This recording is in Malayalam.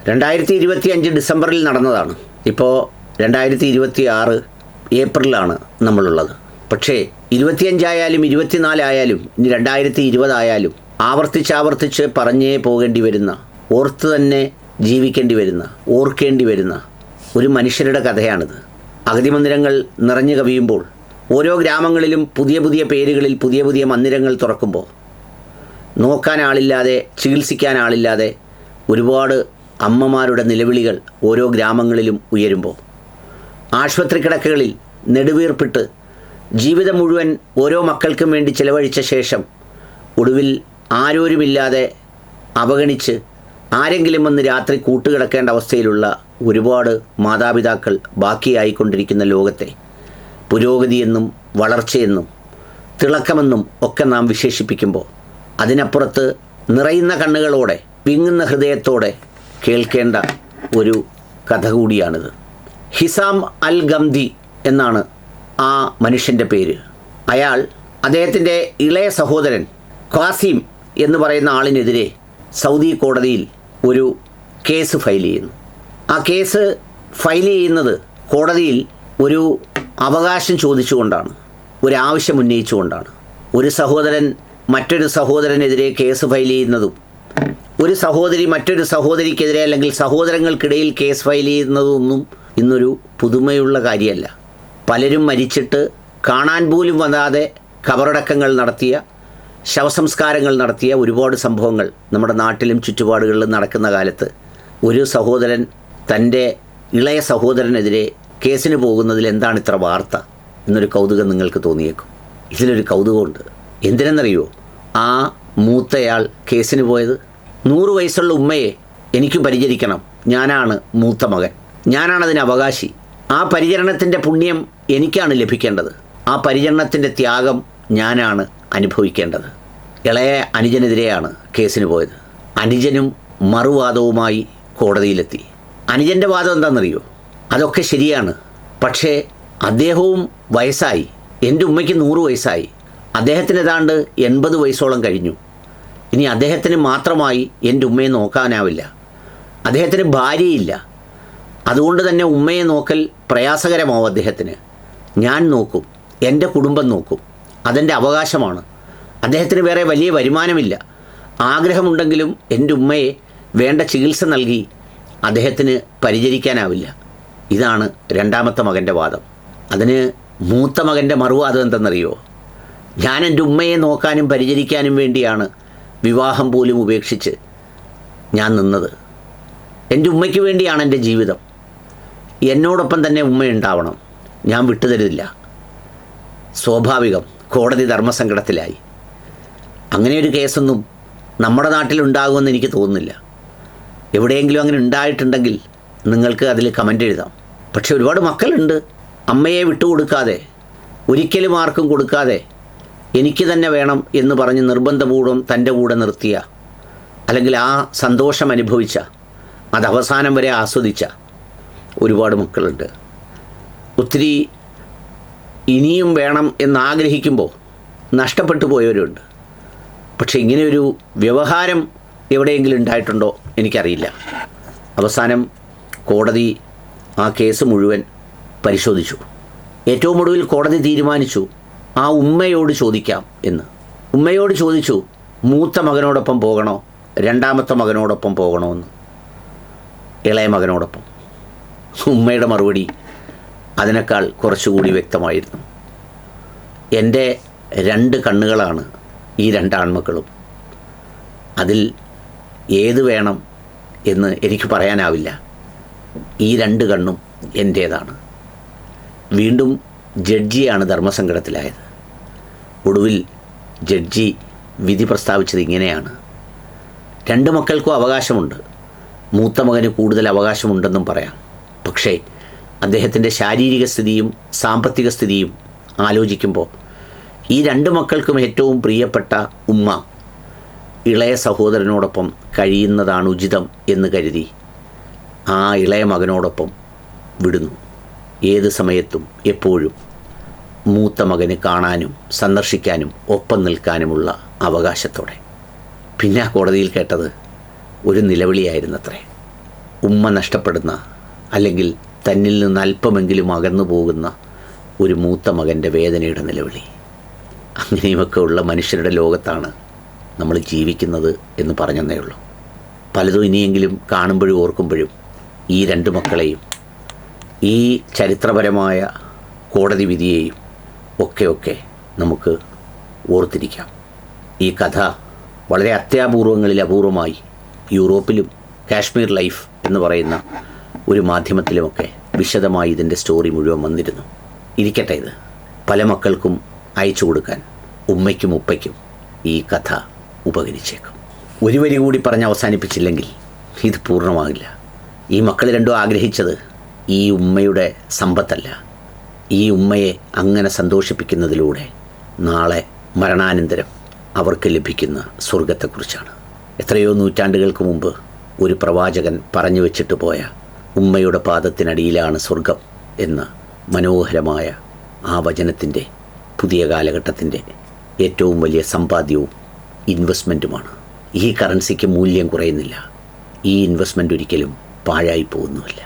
2025 ഡിസംബറിൽ നടന്നതാണ്. ഇപ്പോൾ 2026 ഏപ്രിലാണ് നമ്മളുള്ളത്. പക്ഷേ 25 ആയാലും 24 ആയാലും ഇനി 2020 ആയാലും ആവർത്തിച്ചാവർത്തിച്ച് പറഞ്ഞേ പോകേണ്ടി വരുന്ന, ഓർത്ത് തന്നെ ജീവിക്കേണ്ടി വരുന്ന, ഓർക്കേണ്ടി വരുന്ന ഒരു മനുഷ്യരുടെ കഥയാണിത്. അഗതി മന്ദിരങ്ങൾ നിറഞ്ഞു കവിയുമ്പോൾ, ഓരോ ഗ്രാമങ്ങളിലും പുതിയ പുതിയ പേരുകളിൽ പുതിയ പുതിയ മന്ദിരങ്ങൾ തുറക്കുമ്പോൾ, നോക്കാൻ ആളില്ലാതെ, ചികിത്സിക്കാൻ ആളില്ലാതെ ഒരുപാട് അമ്മമാരുടെ നിലവിളികൾ ഓരോ ഗ്രാമങ്ങളിലും ഉയരുമ്പോൾ, ആശുപത്രി കിടക്കകളിൽ നെടുവീർപ്പിട്ട് ജീവിതം മുഴുവൻ ഓരോ മക്കൾക്കും വേണ്ടി ചിലവഴിച്ച ശേഷം ഒടുവിൽ ആരോരുമില്ലാതെ അവഗണിച്ച് ആരെങ്കിലും വന്ന് രാത്രി കൂട്ടുകിടക്കേണ്ട അവസ്ഥയിലുള്ള ഒരുപാട് മാതാപിതാക്കൾ ബാക്കിയായിക്കൊണ്ടിരിക്കുന്ന ലോകത്തെ പുരോഗതിയെന്നും വളർച്ചയെന്നും തിളക്കമെന്നും ഒക്കെ നാം വിശേഷിപ്പിക്കുമ്പോൾ, അതിനപ്പുറത്ത് നിറയുന്ന കണ്ണുകളോടെ, വിങ്ങുന്ന ഹൃദയത്തോടെ കേൾക്കേണ്ട ഒരു കഥ കൂടിയാണിത്. ഹിസാം അൽ ഗംദി എന്നാണ് ആ മനുഷ്യൻ്റെ പേര്. അദ്ദേഹത്തിൻ്റെ ഇളയ സഹോദരൻ ഖാസിം എന്ന് പറയുന്ന ആളിനെതിരെ സൗദി കോടതിയിൽ ഒരു കേസ് ഫയൽ ചെയ്യുന്നു. ആ കേസ് ഫയൽ ചെയ്യുന്നത് കോടതിയിൽ ഒരു അവകാശം ചോദിച്ചുകൊണ്ടാണ്, ഒരു ആവശ്യം ഉന്നയിച്ചുകൊണ്ടാണ്. ഒരു സഹോദരൻ മറ്റൊരു സഹോദരനെതിരെ കേസ് ഫയൽ ചെയ്യുന്നതും, ഒരു സഹോദരി മറ്റൊരു സഹോദരിക്കെതിരെ അല്ലെങ്കിൽ സഹോദരങ്ങൾക്കിടയിൽ കേസ് ഫയൽ ചെയ്യുന്നതൊന്നും ഇന്നൊരു പുതുമയുള്ള കാര്യമല്ല. പലരും മരിച്ചിട്ട് കാണാൻ പോലും വരാതെ ഖബറടക്കങ്ങൾ നടത്തിയ, ശവസംസ്കാരങ്ങൾ നടത്തിയ ഒരുപാട് സംഭവങ്ങൾ നമ്മുടെ നാട്ടിലും ചുറ്റുപാടുകളിലും നടക്കുന്ന കാലത്ത് ഒരു സഹോദരൻ തൻ്റെ ഇളയ സഹോദരനെതിരെ കേസിന് പോകുന്നതിൽ എന്താണ് ഇത്ര വാർത്ത എന്നൊരു കൗതുകം നിങ്ങൾക്ക് തോന്നിയേക്കും. ഇതിലൊരു കൗതുകമുണ്ട്. എന്തിനെന്നറിയോ? ആ മൂത്തയാൾ കേസിന് പോയത് 100 വയസ്സുള്ള ഉമ്മയെ എനിക്ക് പരിചരിക്കണം, ഞാനാണ് മൂത്ത മകൻ, ഞാനാണതിന് അവകാശി, ആ പരിചരണത്തിൻ്റെ പുണ്യം എനിക്കാണ് ലഭിക്കേണ്ടത്, ആ പരിചരണത്തിൻ്റെ ത്യാഗം ഞാനാണ് അനുഭവിക്കേണ്ടത്. ഇളയ അനുജനെതിരെയാണ് കേസിന് പോയത്. അനുജനും മറുവാദവുമായി കോടതിയിലെത്തി. അനുജൻ്റെ വാദം എന്താണെന്നറിയോ? അതൊക്കെ ശരിയാണ്, പക്ഷേ അദ്ദേഹവും വയസ്സായി, എൻ്റെ ഉമ്മയ്ക്ക് 100 വയസ്സായി, അദ്ദേഹത്തിന് ഏതാണ്ട് 80 വയസ്സോളം കഴിഞ്ഞു. ഇനി അദ്ദേഹത്തിന് മാത്രമായി എൻ്റെ ഉമ്മയെ നോക്കാനാവില്ല, അദ്ദേഹത്തിന് ഭാര്യയില്ല, അതുകൊണ്ട് തന്നെ ഉമ്മയെ നോക്കൽ പ്രയാസകരമാവും അദ്ദേഹത്തിന്. ഞാൻ നോക്കും, എൻ്റെ കുടുംബം നോക്കും, അതെൻ്റെ അവകാശമാണ്. അദ്ദേഹത്തിന് വേറെ വലിയ വരുമാനമില്ല, ആഗ്രഹമുണ്ടെങ്കിലും എൻ്റെ ഉമ്മയെ വേണ്ട ചികിത്സ നൽകി അദ്ദേഹത്തിന് പരിചരിക്കാനാവില്ല. ഇതാണ് രണ്ടാമത്തെ മകൻ്റെ വാദം. അതിന് മൂത്ത മകൻ്റെ മറുവാദം എന്തെന്നറിയോ? ഞാൻ എൻ്റെ ഉമ്മയെ നോക്കാനും പരിചരിക്കാനും വേണ്ടിയാണ് വിവാഹം പോലും ഉപേക്ഷിച്ച് ഞാൻ നിന്നത്. എൻ്റെ ഉമ്മയ്ക്ക് വേണ്ടിയാണ് എൻ്റെ ജീവിതം, എന്നോടൊപ്പം തന്നെ ഉമ്മയുണ്ടാവണം, ഞാൻ വിട്ടുതരില്ല. സ്വാഭാവികം, കോടതി ധർമ്മസങ്കടത്തിലായി. അങ്ങനെയൊരു കേസൊന്നും നമ്മുടെ നാട്ടിലുണ്ടാകുമെന്ന് എനിക്ക് തോന്നുന്നില്ല. എവിടെയെങ്കിലും അങ്ങനെ ഉണ്ടായിട്ടുണ്ടെങ്കിൽ നിങ്ങൾക്ക് അതിൽ കമൻ്റ് എഴുതാം. പക്ഷെ ഒരുപാട് മക്കളുണ്ട് അമ്മയെ വിട്ടുകൊടുക്കാതെ, ഒരിക്കലും ആർക്കും കൊടുക്കാതെ എനിക്ക് തന്നെ വേണം എന്ന് പറഞ്ഞ് നിർബന്ധപൂർവ്വം തൻ്റെ കൂടെ നിർത്തിയ, അല്ലെങ്കിൽ ആ സന്തോഷം അനുഭവിച്ച, അത് അവസാനം വരെ ആസ്വദിച്ച ഒരുപാട് മക്കളുണ്ട്. ഒത്തിരി ഇനിയും വേണം എന്നാഗ്രഹിക്കുമ്പോൾ നഷ്ടപ്പെട്ടു പോയവരുണ്ട്. പക്ഷേ ഇങ്ങനെയൊരു വ്യവഹാരം എവിടെയെങ്കിലും ഉണ്ടായിട്ടുണ്ടോ എനിക്കറിയില്ല. അവസാനം കോടതി ആ കേസ് മുഴുവൻ പരിശോധിച്ചു. ഏറ്റവും ഒടുവിൽ കോടതി തീരുമാനിച്ചു ആ ഉമ്മയോട് ചോദിക്കാം എന്ന്. ഉമ്മയോട് ചോദിച്ചു, മൂത്ത മകനോടൊപ്പം പോകണോ രണ്ടാമത്തെ മകനോടൊപ്പം പോകണോ എന്ന്. ഇളയ മകനോടൊപ്പം. ഉമ്മയുടെ മറുപടി അതിനേക്കാൾ കുറച്ചുകൂടി വ്യക്തമായിരുന്നു. എൻ്റെ 2 കണ്ണുകളാണ് ഈ 2 ആൺമക്കളും, അതിൽ ഏത് വേണം എന്ന് എനിക്ക് പറയാനാവില്ല. ഈ 2 കണ്ണും എൻ്റേതാണ്. വീണ്ടും ജഡ്ജിയാണ് ധർമ്മസങ്കടത്തിലായത്. ഒടുവിൽ ജഡ്ജി വിധി പ്രസ്താവിച്ചത് ഇങ്ങനെയാണ്: 2 മക്കൾക്കും അവകാശമുണ്ട്, മൂത്ത മകന് കൂടുതൽ അവകാശമുണ്ടെന്നും പറയാം. പക്ഷേ അദ്ദേഹത്തിൻ്റെ ശാരീരിക സ്ഥിതിയും സാമ്പത്തിക സ്ഥിതിയും ആലോചിക്കുമ്പോൾ ഈ 2 മക്കൾക്കും ഏറ്റവും പ്രിയപ്പെട്ട ഉമ്മ ഇളയ സഹോദരനോടൊപ്പം കഴിയുന്നതാണ് ഉചിതം എന്ന് കരുതി ആ ഇളയ മകനോടൊപ്പം വിടുന്നു. ഏത് സമയത്തും എപ്പോഴും മൂത്ത മകന് കാണാനും സന്ദർശിക്കാനും ഒപ്പം നിൽക്കാനുമുള്ള അവകാശത്തോടെ. പിന്നെ ആ കോടതിയിൽ കേട്ടത് ഒരു നിലവിളിയായിരുന്നത്രേ. ഉമ്മ നഷ്ടപ്പെടുന്ന, അല്ലെങ്കിൽ തന്നിൽ നിന്ന് അല്പമെങ്കിലും അകന്നു പോകുന്ന ഒരു മൂത്ത മകൻ്റെ വേദനയുടെ നിലവിളി. അങ്ങനെയുമൊക്കെ ഉള്ള മനുഷ്യരുടെ ലോകത്താണ് നമ്മൾ ജീവിക്കുന്നത് എന്ന് പറഞ്ഞതേ ഉള്ളൂ. പലതും ഇനിയെങ്കിലും കാണുമ്പോഴും ഓർക്കുമ്പോഴും ഈ രണ്ട് മക്കളെയും ഈ ചരിത്രപരമായ കോടതി വിധിയെയും ഒക്കെ നമുക്ക് ഓർത്തിരിക്കാം. ഈ കഥ വളരെ അത്യാപൂർവങ്ങളിൽ അപൂർവമായി യൂറോപ്പിലും കാശ്മീർ ലൈഫ് എന്ന് പറയുന്ന ഒരു മാധ്യമത്തിലുമൊക്കെ വിശദമായി ഇതിൻ്റെ സ്റ്റോറി മുഴുവൻ വന്നിരുന്നു. ഇരിക്കട്ടെ, ഇത് പല മക്കൾക്കും അയച്ചു കൊടുക്കാൻ ഉമ്മയ്ക്കും ഉപ്പയ്ക്കും ഈ കഥ ഉപകരിച്ചേക്കും. ഒരു വരി കൂടി പറഞ്ഞ് അവസാനിപ്പിച്ചില്ലെങ്കിൽ ഇത് പൂർണ്ണമാകില്ല. ഈ മക്കൾ രണ്ടും ആഗ്രഹിച്ചത് ഈ ഉമ്മയുടെ സമ്പത്തല്ല, ഈ ഉമ്മയെ അങ്ങനെ സന്തോഷിപ്പിക്കുന്നതിലൂടെ നാളെ മരണാനന്തരം അവർക്ക് ലഭിക്കുന്ന സ്വർഗത്തെക്കുറിച്ചാണ്. എത്രയോ നൂറ്റാണ്ടുകൾക്ക് മുമ്പ് ഒരു പ്രവാചകൻ പറഞ്ഞു വെച്ചിട്ട് പോയ ഉമ്മയുടെ പാദത്തിനടിയിലാണ് സ്വർഗം എന്ന മനോഹരമായ ആ വചനത്തിൻ്റെ പുതിയ കാലഘട്ടത്തിൻ്റെ ഏറ്റവും വലിയ സമ്പാദ്യവും ഇൻവെസ്റ്റ്മെൻറ്റുമാണ്. ഈ കറൻസിക്ക് മൂല്യം കുറയുന്നില്ല. ഈ ഇൻവെസ്റ്റ്മെൻ്റ് ഒരിക്കലും പാഴായി പോകുന്നുമില്ല.